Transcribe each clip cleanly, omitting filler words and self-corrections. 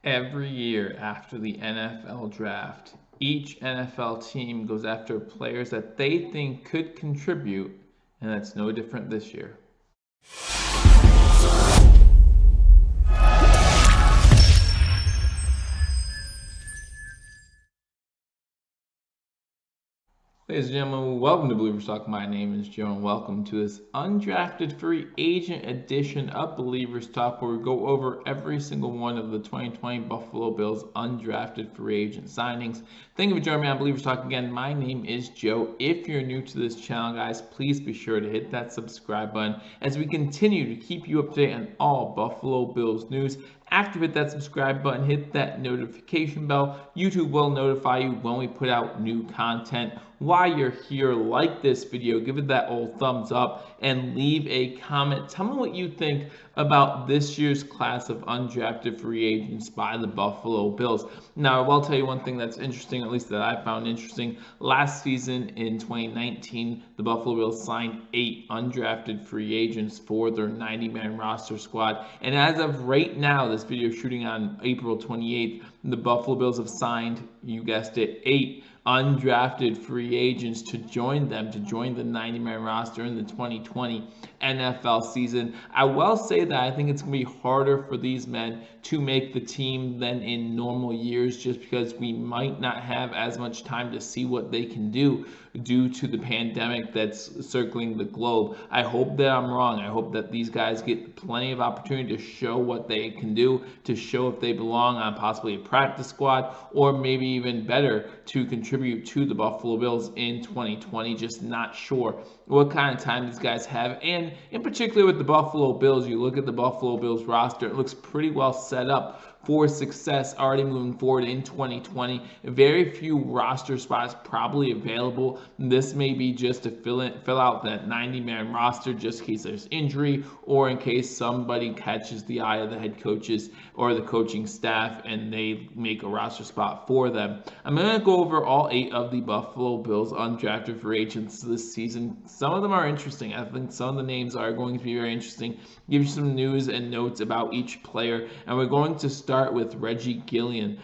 Every year after the NFL draft, each NFL team goes after players that they think could contribute, and that's no different this year. Ladies and gentlemen, welcome to Billievers Talk. My name is Joe, and welcome to this undrafted free agent edition of Billievers Talk, where we go over every single one of the 2020 Buffalo Bills undrafted free agent signings. Thank you for joining me on Billievers Talk again. My name is Joe. If you're new to this channel, guys, please be sure to hit that subscribe button as we continue to keep you up to date on all Buffalo Bills news. After you hit that subscribe button, hit that notification bell. YouTube will notify you when we put out new content. While you're here, like this video, give it that old thumbs up, and leave a comment. Tell me what you think about this year's class of undrafted free agents by the Buffalo Bills. Now, I will tell you one thing that's interesting, at least that I found interesting. Last season in 2019, the Buffalo Bills signed 8 undrafted free agents for their 90-man roster squad. And as of right now, this video is shooting on April 28th, the Buffalo Bills have signed, you guessed it, 8 undrafted free agents to join the 90-man roster in the 2020 NFL season. I will say that I think it's going to be harder for these men to make the team than in normal years, just because we might not have as much time to see what they can do due to the pandemic that's circling the globe. I hope that I'm wrong. I hope that these guys get plenty of opportunity to show what they can do, to show if they belong on possibly a practice squad, or maybe even better, to contribute to the Buffalo Bills in 2020. Just not sure what kind of time these guys have. And in particular with the Buffalo Bills, you look at the Buffalo Bills roster, it looks pretty well set up for success already moving forward in 2020. Very few roster spots probably available. This may be just to fill out that 90-man roster just in case there's injury, or in case somebody catches the eye of the head coaches or the coaching staff and they make a roster spot for them. I'm going to go over all 8 of the Buffalo Bills undrafted free agents this season. Some of them are interesting. I think some of the names are going to be very interesting. Give you some news and notes about each player, and we're going to start with Reggie, Gilliam,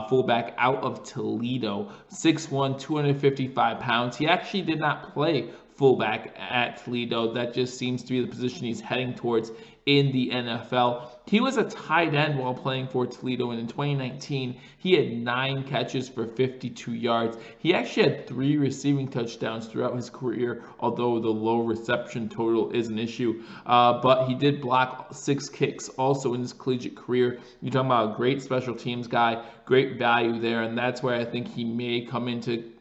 fullback out of Toledo, 6'1", 255 pounds. He actually did not play fullback at Toledo. That just seems to be the position he's heading towards in the NFL. He was a tight end while playing for Toledo, and in 2019, he had 9 catches for 52 yards. He actually had 3 receiving touchdowns throughout his career, although the low reception total is an issue. But he did block 6 kicks also in his collegiate career. You're talking about a great special teams guy, great value there, and that's where I think he may come into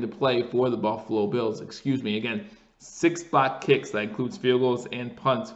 play for the Buffalo Bills. Again, 6 block kicks. That includes field goals and punts.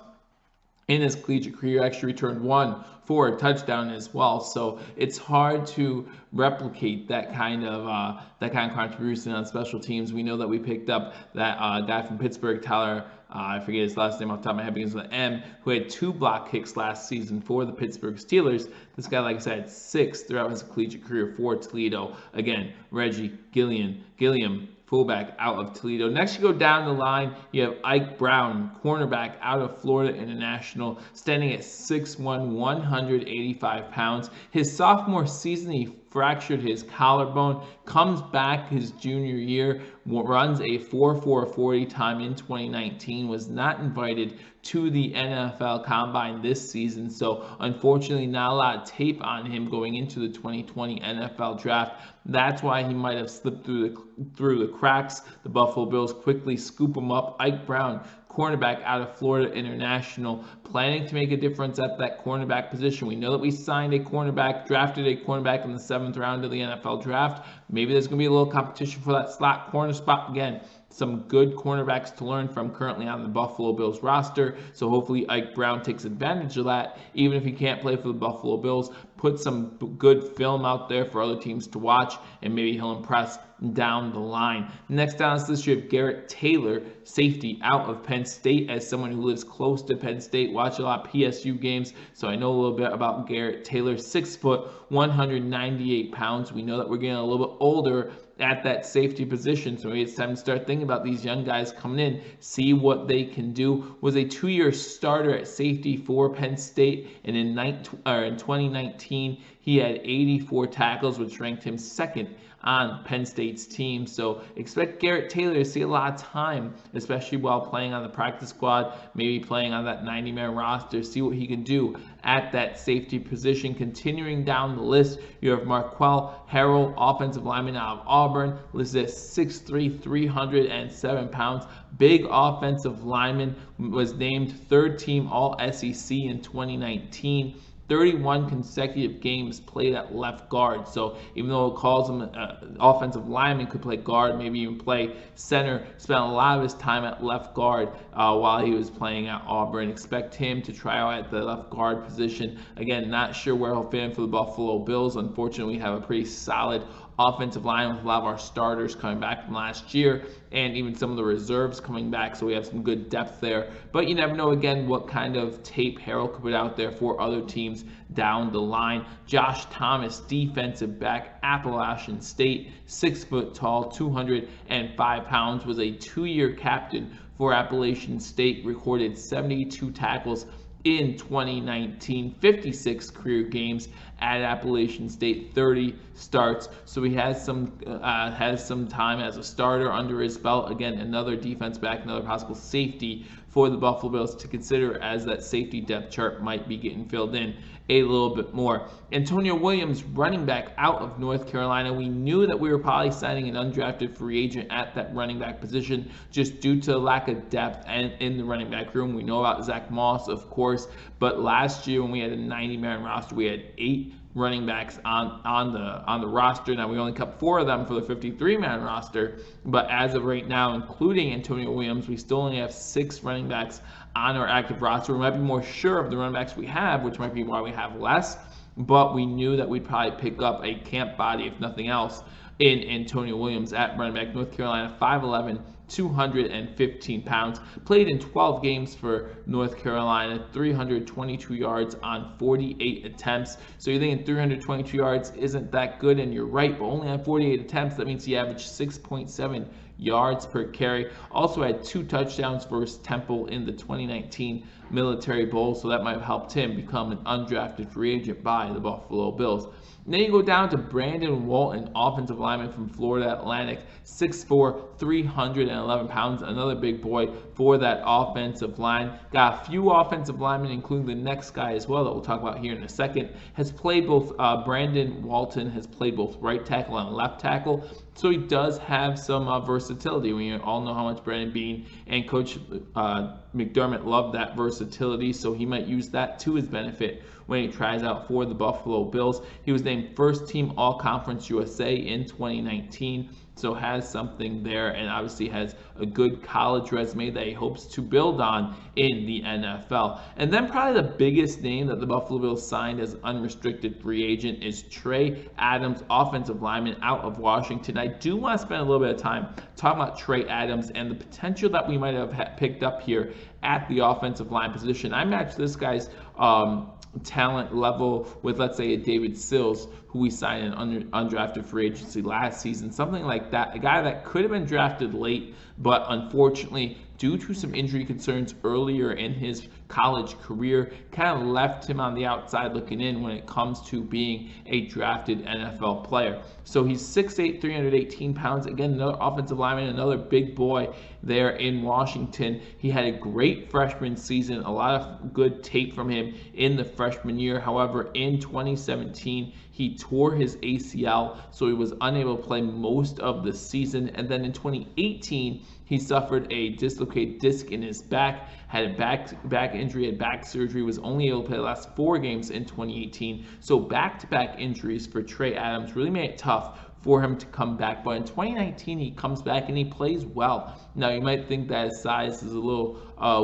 In his collegiate career, actually returned 1 for a touchdown as well. So it's hard to replicate that kind of contribution on special teams. We know that we picked up that guy from Pittsburgh, Tyler. I forget his last name off the top of my head, begins with an M, who had 2 block kicks last season for the Pittsburgh Steelers. This guy, like I said, had 6 throughout his collegiate career for Toledo. Again, Reggie, Gilliam, fullback out of Toledo. Next, you go down the line, you have Ike Brown, cornerback out of Florida International, standing at 6'1", 185 pounds. His sophomore season, he fractured his collarbone, comes back his junior year, runs a 4.4 40 time in 2019, was not invited to the NFL Combine this season, so unfortunately not a lot of tape on him going into the 2020 NFL Draft. That's why he might have slipped through the cracks. The Buffalo Bills quickly scoop him up. Ike Brown, cornerback out of Florida International, planning to make a difference at that cornerback position. We know that we drafted a cornerback in the 7th round of the NFL Draft. Maybe there's going to be a little competition for that slot corner spot again. Some good cornerbacks to learn from currently on the Buffalo Bills roster, so hopefully Ike Brown takes advantage of that. Even if he can't play for the Buffalo Bills, put some good film out there for other teams to watch, and maybe he'll impress down the line. Next down this list, you have Garrett Taylor, safety out of Penn State. As someone who lives close to Penn State, watch a lot of PSU games, so I know a little bit about Garrett Taylor. 6 foot, 198 pounds. We know that we're getting a little bit older at that safety position. So maybe it's time to start thinking about these young guys coming in, see what they can do. Was a 2-year starter at safety for Penn State, and in 2019 he had 84 tackles, which ranked him second on Penn State's team. So expect Garrett Taylor to see a lot of time, especially while playing on the practice squad, maybe playing on that 90-man roster, see what he can do at that safety position. Continuing down the list, you have Marquel, Harrell, offensive lineman out of Auburn, listed at 6'3", 307 pounds. Big offensive lineman, was named third team All-SEC in 2019. 31 consecutive games played at left guard. So even though it calls him an offensive lineman, could play guard, maybe even play center, spent a lot of his time at left guard while he was playing at Auburn. Expect him to try out at the left guard position. Again, not sure where he'll fit in for the Buffalo Bills. Unfortunately, we have a pretty solid offensive line with a lot of our starters coming back from last year and even some of the reserves coming back, so we have some good depth there. But you never know, again, what kind of tape Harrell could put out there for other teams down the line. Josh Thomas, defensive back, Appalachian State, 6 foot tall, 205 pounds, was a 2-year captain for Appalachian State, recorded 72 tackles in 2019, 56 career games at Appalachian State, 30 starts. So he has some time as a starter under his belt. Again, another defense back, another possible safety for the Buffalo Bills to consider, as that safety depth chart might be getting filled in a little bit more. Antonio Williams, running back out of North Carolina. We knew that we were probably signing an undrafted free agent at that running back position just due to lack of depth and in the running back room. We know about Zach Moss, of course, but last year when we had a 90-man roster, we had 8 running backs on the roster. Now we only kept 4 of them for the 53-man roster, but as of right now, including Antonio Williams, we still only have 6 running backs on our active roster. We might be more sure of the running backs we have, which might be why we have less, but we knew that we'd probably pick up a camp body, if nothing else, in Antonio Williams at running back. North Carolina, 5'11", 215 pounds, played in 12 games for North Carolina, 322 yards on 48 attempts. So you're thinking 322 yards isn't that good, and you're right, but only on 48 attempts. That means he averaged 6.7 yards per carry. Also had 2 touchdowns versus Temple in the 2019 Military Bowl, so that might have helped him become an undrafted free agent by the Buffalo Bills. And then you go down to Brandon Walton, offensive lineman from Florida Atlantic, 6'4", 311 pounds, another big boy for that offensive line. Got a few offensive linemen, including the next guy as well that we'll talk about here in a second. Has played both, Brandon Walton has played both right tackle and left tackle, so he does have some versatility. We all know how much Brandon Beane and Coach McDermott love that versatility, so he might use that to his benefit when he tries out for the Buffalo Bills. He was named first team All-Conference USA in 2019, so has something there, and obviously has a good college resume that he hopes to build on in the NFL. And then probably the biggest name that the Buffalo Bills signed as unrestricted free agent is Trey Adams, offensive lineman out of Washington. I do want to spend a little bit of time talking about Trey Adams and the potential that we might have picked up here at the offensive line position. I matched this guy's talent level with, let's say, a David Sills, who we signed in undrafted free agency last season, something like that. A guy that could have been drafted late, but unfortunately, due to some injury concerns earlier in his college career, kind of left him on the outside looking in when it comes to being a drafted NFL player. So he's 6'8", 318 pounds. Again, another offensive lineman, another big boy there in Washington. He had a great freshman season, a lot of good tape from him in the freshman year. However, in 2017, he tore his ACL, so he was unable to play most of the season. And then in 2018, he suffered a dislocated disc in his back, had a back injury, had back surgery, was only able to play the last 4 games in 2018. So back-to-back injuries for Trey Adams really made it tough for him to come back. But in 2019, he comes back and he plays well. Now, you might think that his size is a little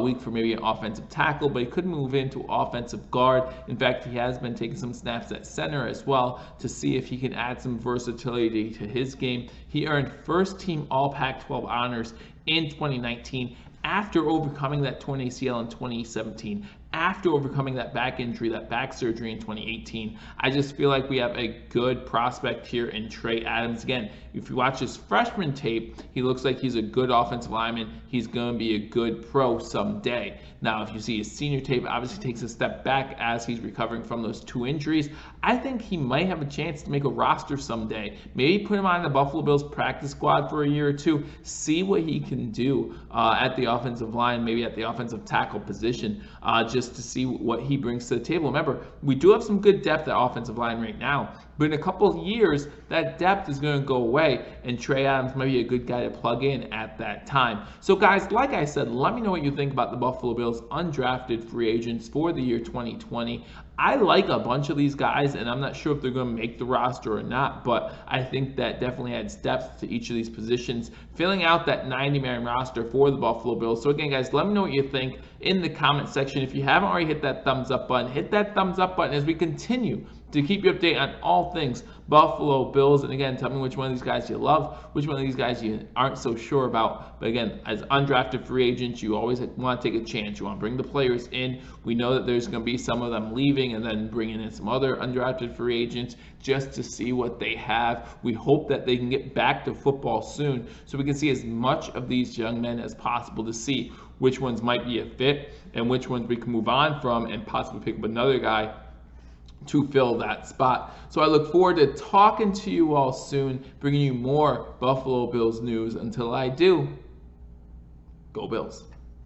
weak for maybe an offensive tackle, but he could move into offensive guard. In fact, he has been taking some snaps at center as well to see if he can add some versatility to his game. He earned first team All Pac-12 honors in 2019 after overcoming that torn ACL in 2017. after overcoming that back injury, that back surgery in 2018. I just feel like we have a good prospect here in Trey Adams. Again, if you watch his freshman tape, he looks like he's a good offensive lineman. He's going to be a good pro someday. Now, if you see his senior tape, obviously takes a step back as he's recovering from those 2 injuries. I think he might have a chance to make a roster someday. Maybe put him on the Buffalo Bills practice squad for a year or two, see what he can do at the offensive line, maybe at the offensive tackle position, just to see what he brings to the table. Remember, we do have some good depth at offensive line right now, but in a couple of years, that depth is going to go away, and Trey Adams might be a good guy to plug in at that time. So guys, like I said, let me know what you think about the Buffalo Bills undrafted free agents for the year 2020. I like a bunch of these guys, and I'm not sure if they're going to make the roster or not, but I think that definitely adds depth to each of these positions, filling out that 90-man roster for the Buffalo Bills. So again, guys, let me know what you think in the comment section. If you haven't already hit that thumbs up button, hit that thumbs up button as we continue to keep you updated on all things Buffalo Bills. And again, tell me which one of these guys you love, which one of these guys you aren't so sure about. But again, as undrafted free agents, you always want to take a chance. You want to bring the players in. We know that there's going to be some of them leaving and then bringing in some other undrafted free agents just to see what they have. We hope that they can get back to football soon so we can see as much of these young men as possible to see which ones might be a fit and which ones we can move on from and possibly pick up another guy to fill that spot. So I look forward to talking to you all soon, bringing you more Buffalo Bills news. Until I do, go Bills.